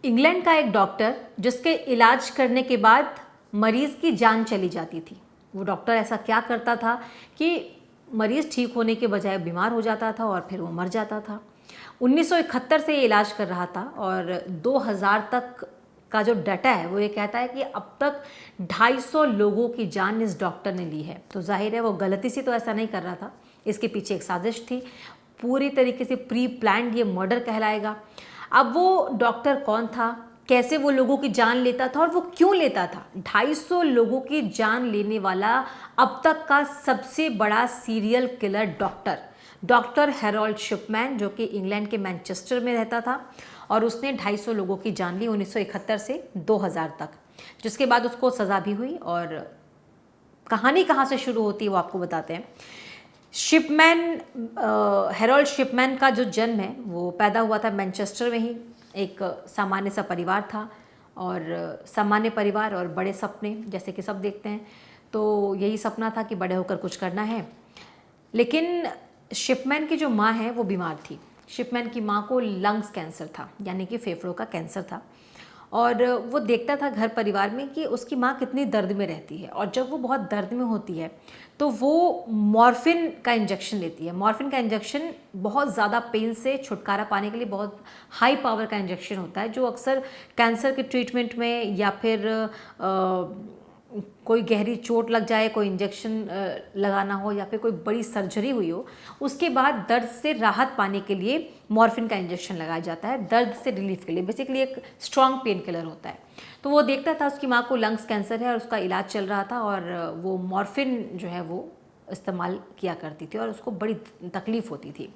England का एक doctor जिसके इलाज करने के बाद मरीज़ की जान चली जाती थी। वो डॉक्टर ऐसा क्या करता था कि मरीज़ ठीक होने के बजाय बीमार हो जाता था और फिर वो मर जाता था। 1971 से ये इलाज कर रहा था और 2000 तक का जो डाटा है वो ये कहता है कि अब तक 250 लोगों की जान इस डॉक्टर ने ली है। तो जाहिर है वो गलती से तो ऐसा नहीं कर रहा था, इसके पीछे एक साजिश थी, पूरी तरीके से प्री प्लान्ड ये मर्डर कहलाएगा। अब वो डॉक्टर कौन था, कैसे वो लोगों की जान लेता था और वो क्यों लेता था? 250 लोगों की जान लेने वाला अब तक का सबसे बड़ा serial killer doctor Harold Shipman, जो कि इंग्लैंड के मैनचेस्टर में रहता था और उसने 250 लोगों की जान ली 1971 से 2000 तक, जिसके बाद उसको सज़ा भी हुई। और कहानी कहाँ से शुरू होती है वो आपको बताते हैं। शिपमैन हैरोल्ड शिपमैन का जो जन्म है वो पैदा हुआ था मैनचेस्टर में ही। एक सामान्य सा परिवार था और सामान्य परिवार और बड़े सपने, जैसे कि सब देखते हैं, तो यही सपना था कि बड़े होकर कुछ करना है। लेकिन शिपमैन की जो माँ है वो बीमार थी। शिपमैन की माँ को लंग्स कैंसर था, यानी कि फेफड़ों का कैंसर था। और वो देखता था घर परिवार में कि उसकी माँ कितनी दर्द में रहती है, और जब वो बहुत दर्द में होती है तो वो मॉर्फिन का इंजेक्शन लेती है। मॉर्फिन का इंजेक्शन बहुत ज़्यादा पेन से छुटकारा पाने के लिए बहुत हाई पावर का इंजेक्शन होता है, जो अक्सर कैंसर के ट्रीटमेंट में या फिर कोई गहरी चोट लग जाए, कोई इंजेक्शन लगाना हो या फिर कोई बड़ी सर्जरी हुई हो, उसके बाद दर्द से राहत पाने के लिए मॉर्फिन का इंजेक्शन लगाया जाता है, दर्द से रिलीफ के लिए। बेसिकली एक स्ट्रॉन्ग पेन किलर होता है। तो वो देखता था उसकी माँ को लंग्स कैंसर है और उसका इलाज चल रहा था, और वो मॉर्फिन जो है वो इस्तेमाल किया करती थी और उसको बड़ी तकलीफ़ होती थी।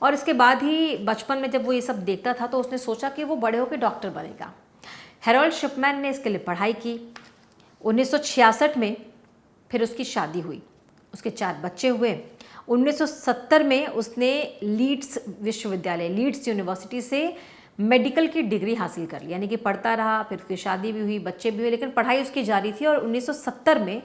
और इसके बाद ही बचपन में जब वो ये सब देखता था तो उसने सोचा कि वो बड़े होकर डॉक्टर बनेगा। हैरोल्ड शिपमैन ने इसके लिए पढ़ाई की। 1966 में फिर उसकी शादी हुई, उसके 4 बच्चे हुए। 1970 में उसने लीड्स विश्वविद्यालय, लीड्स यूनिवर्सिटी से मेडिकल की डिग्री हासिल कर ली, यानी कि पढ़ता रहा, फिर उसकी शादी भी हुई, बच्चे भी हुए, लेकिन पढ़ाई उसकी जारी थी। और 1970 में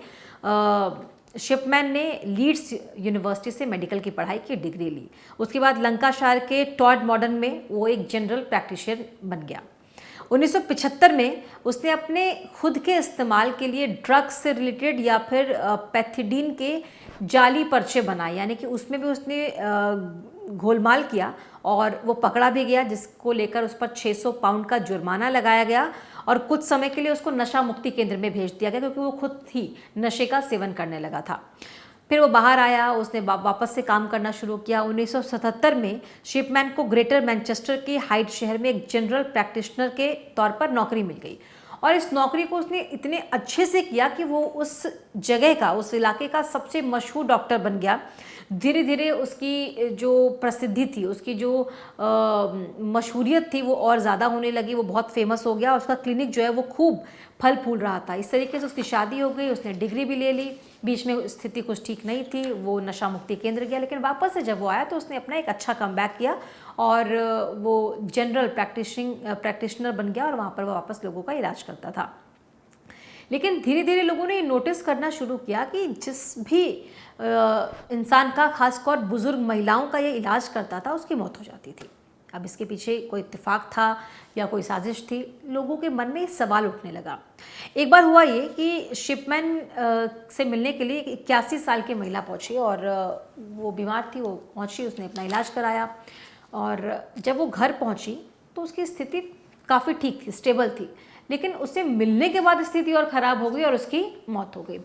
शिपमैन ने लीड्स यूनिवर्सिटी से मेडिकल की पढ़ाई की, डिग्री ली। उसके बाद लंकाशायर के टॉड मॉडर्न में वो एक जनरल प्रैक्टिशनर बन गया। 1975 में उसने अपने खुद के इस्तेमाल के लिए ड्रग्स से रिलेटेड या फिर पैथिडीन के जाली पर्चे बनाए, यानी कि उसमें भी उसने घोलमाल किया और वो पकड़ा भी गया, जिसको लेकर उस पर 600 पाउंड का जुर्माना लगाया गया और कुछ समय के लिए उसको नशा मुक्ति केंद्र में भेज दिया गया, क्योंकि वो खुद ही नशे का सेवन करने लगा था। फिर वो बाहर आया, उसने वापस से काम करना शुरू किया। 1977 में शिपमैन को ग्रेटर मैनचेस्टर के हाइड शहर में एक जनरल प्रैक्टिशनर के तौर पर नौकरी मिल गई, और इस नौकरी को उसने इतने अच्छे से किया कि वो उस जगह का, उस इलाके का सबसे मशहूर डॉक्टर बन गया। धीरे धीरे उसकी जो प्रसिद्धि थी, उसकी जो मशहूरियत थी वो और ज़्यादा होने लगी, वो बहुत फेमस हो गया। उसका क्लिनिक जो है वो खूब फल फूल रहा था। इस तरीके से उसकी शादी हो गई, उसने डिग्री भी ले ली। बीच में स्थिति कुछ ठीक नहीं थी, वो नशा मुक्ति केंद्र गया, लेकिन वापस से जब वो आया तो उसने अपना एक अच्छा कमबैक किया और वो जनरल प्रैक्टिशनर बन गया और वहाँ पर वो वापस लोगों का इलाज करता था। लेकिन धीरे धीरे लोगों ने नोटिस करना शुरू किया कि जिस भी इंसान का, खासकर बुजुर्ग महिलाओं का ये इलाज करता था, उसकी मौत हो जाती थी। अब इसके पीछे कोई इत्तेफाक था या कोई साजिश थी, लोगों के मन में सवाल उठने लगा। एक बार हुआ ये कि शिपमैन से मिलने के लिए 81 साल की महिला पहुंची और वो बीमार थी, वो पहुंची, उसने अपना इलाज कराया और जब वो घर पहुंची तो उसकी स्थिति काफ़ी ठीक थी, स्टेबल थी, लेकिन उससे मिलने के बाद स्थिति और ख़राब हो गई और उसकी मौत हो गई।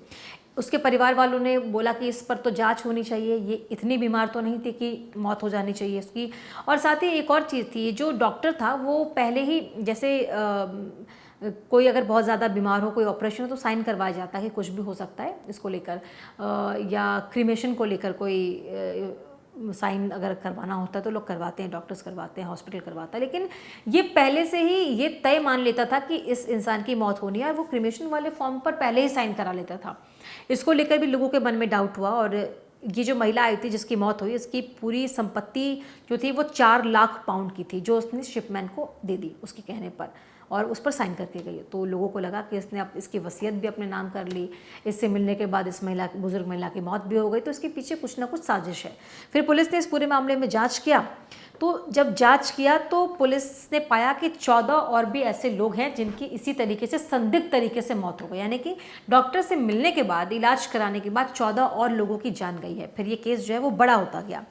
उसके परिवार वालों ने बोला कि इस पर तो जांच होनी चाहिए, ये इतनी बीमार तो नहीं थी कि मौत हो जानी चाहिए इसकी। और साथ ही एक और चीज़ थी, जो डॉक्टर था वो पहले ही, जैसे कोई अगर बहुत ज़्यादा बीमार हो, कोई ऑपरेशन हो, तो साइन करवाया जाता है कि कुछ भी हो सकता है इसको लेकर, या क्रीमेशन को लेकर कोई साइन अगर करवाना होता है तो लोग करवाते हैं, डॉक्टर्स करवाते हैं, हॉस्पिटल करवाता है। लेकिन ये पहले से ही ये तय मान लेता था कि इस इंसान की मौत होनी है, और वो क्रीमेशन वाले फॉर्म पर पहले ही साइन करा लेता था। इसको लेकर भी लोगों के मन में डाउट हुआ, और ये जो महिला आई थी जिसकी मौत हुई, इसकी पूरी संपत्ति जो थी वो 4 लाख पाउंड की थी, जो उसने शिपमैन को दे दी उसके कहने पर, और उस पर साइन करके गई। तो लोगों को लगा कि इसने अब इसकी वसीयत भी अपने नाम कर ली, इससे मिलने के बाद इस बुजुर्ग महिला की मौत भी हो गई, तो इसके पीछे कुछ ना कुछ साजिश है। फिर पुलिस ने इस पूरे मामले में जांच किया तो जब जांच किया तो पुलिस ने पाया कि 14 और भी ऐसे लोग हैं जिनकी इसी तरीके से संदिग्ध तरीके से मौत हो गई, यानी कि डॉक्टर से मिलने के बाद, इलाज कराने के बाद 14 और लोगों की जान गई है। फिर ये केस जो है वो बड़ा होता गया।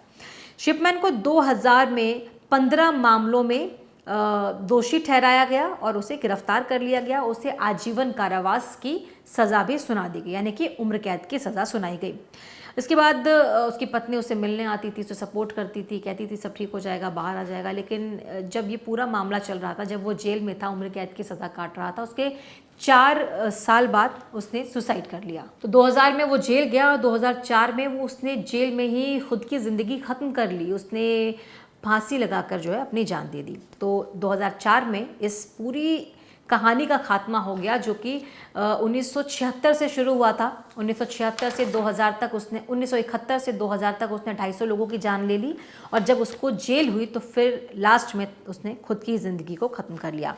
शिपमैन को 2000 में 15 मामलों में दोषी ठहराया गया और उसे गिरफ्तार कर लिया गया। उसे आजीवन कारावास की सज़ा भी सुना दी गई, यानी कि उम्र कैद की सज़ा सुनाई गई। इसके बाद उसकी पत्नी उसे मिलने आती थी, उसे सपोर्ट करती थी, कहती थी सब ठीक हो जाएगा, बाहर आ जाएगा। लेकिन जब ये पूरा मामला चल रहा था, जब वो जेल में था, उम्र कैद की सज़ा काट रहा था, उसके 4 साल बाद उसने सुसाइड कर लिया। तो 2000 में वो जेल गया और 2004 में वो उसने जेल में ही खुद की ज़िंदगी ख़त्म कर ली। उसने फांसी लगाकर जो है अपनी जान दे दी। तो 2004 में इस पूरी कहानी का खात्मा हो गया, जो कि 1976 से शुरू हुआ था। 1976 से 2000 तक उसने 1971 से 2000 तक उसने 250 लोगों की जान ले ली और जब उसको जेल हुई तो फिर लास्ट में उसने खुद की ज़िंदगी को ख़त्म कर लिया।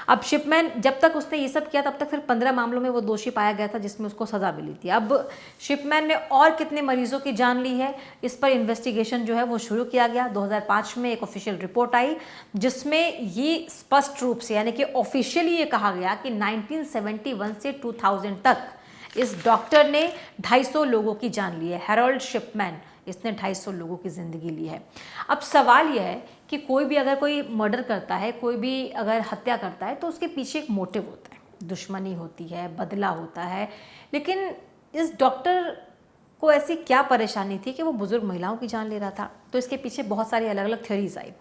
अब शिपमैन जब तक उसने ये सब किया तब तक फिर 15 मामलों में वो दोषी पाया गया था जिसमें उसको सज़ा मिली थी। अब शिपमैन ने और कितने मरीजों की जान ली है, इस पर इन्वेस्टिगेशन जो है वो शुरू किया गया। 2005 में एक ऑफिशियल रिपोर्ट आई जिसमें ये स्पष्ट रूप से, यानी कि ऑफिशियली ये कहा गया कि 1971 से 2000 तक इस डॉक्टर ने 250 लोगों की जान ली है। हैरोल्ड शिपमैन, इसने 250 लोगों की ज़िंदगी ली है। अब सवाल यह है कि कोई भी अगर कोई मर्डर करता है, कोई भी अगर हत्या करता है तो उसके पीछे एक मोटिव होता है, दुश्मनी होती है, बदला होता है। लेकिन इस डॉक्टर को ऐसी क्या परेशानी थी कि वो बुजुर्ग महिलाओं की जान ले रहा था? तो इसके पीछे बहुत सारी अलग अलग थ्योरीज आई।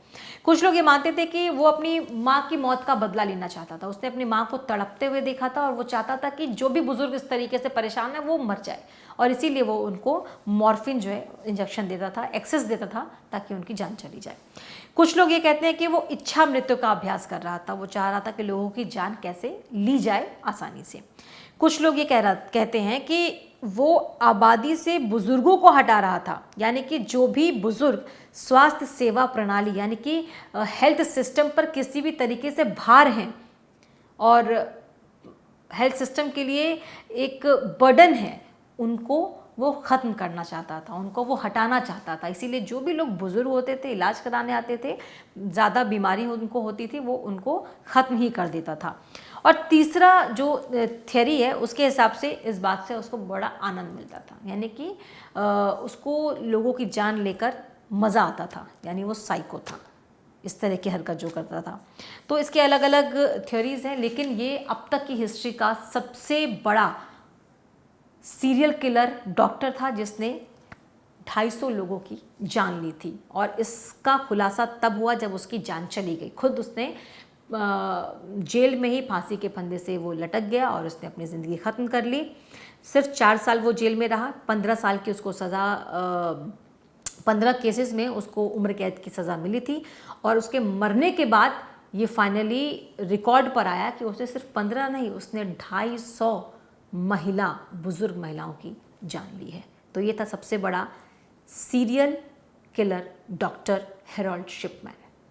कुछ लोग ये मानते थे कि वो अपनी माँ की मौत का बदला लेना चाहता था। उसने अपनी माँ को तड़पते हुए देखा था और वो चाहता था कि जो भी बुजुर्ग इस तरीके से परेशान है वो मर जाए, और इसीलिए वो उनको मॉर्फिन जो है इंजेक्शन देता था, एक्सेस देता था, ताकि उनकी जान चली जाए। कुछ लोग ये कहते हैं कि वो इच्छा मृत्यु का अभ्यास कर रहा था, वो चाह रहा था कि लोगों की जान कैसे ली जाए आसानी से। कुछ लोग ये कहते हैं कि वो आबादी से बुजुर्गों को हटा रहा था, यानी कि जो भी बुजुर्ग स्वास्थ्य सेवा प्रणाली यानी कि हेल्थ सिस्टम पर किसी भी तरीके से भार हैं और हेल्थ सिस्टम के लिए एक बर्डन है, उनको वो ख़त्म करना चाहता था, उनको वो हटाना चाहता था। इसीलिए जो भी लोग बुज़ुर्ग होते थे, इलाज कराने आते थे, ज़्यादा बीमारी उनको होती थी, वो उनको ख़त्म ही कर देता था। और तीसरा जो थियरी है उसके हिसाब से इस बात से उसको बड़ा आनंद मिलता था, यानी कि उसको लोगों की जान लेकर मज़ा आता था, यानी वो साइको था, इस तरह की हरकत जो करता था। तो इसके अलग अलग थ्योरीज हैं, लेकिन ये अब तक की हिस्ट्री का सबसे बड़ा सीरियल किलर डॉक्टर था जिसने 250 लोगों की जान ली थी। और इसका खुलासा तब हुआ जब उसकी जान चली गई। खुद उसने जेल में ही फांसी के फंदे से वो लटक गया और उसने अपनी ज़िंदगी ख़त्म कर ली। सिर्फ 4 साल वो जेल में रहा। 15 साल की उसको सज़ा 15 केसेस में उसको उम्र कैद की सज़ा मिली थी। और उसके मरने के बाद ये फाइनली रिकॉर्ड पर आया कि उसे सिर्फ 15 नहीं, उसने 250 बुज़ुर्ग महिलाओं की जान ली है। तो ये था सबसे बड़ा serial killer doctor Harold Shipman.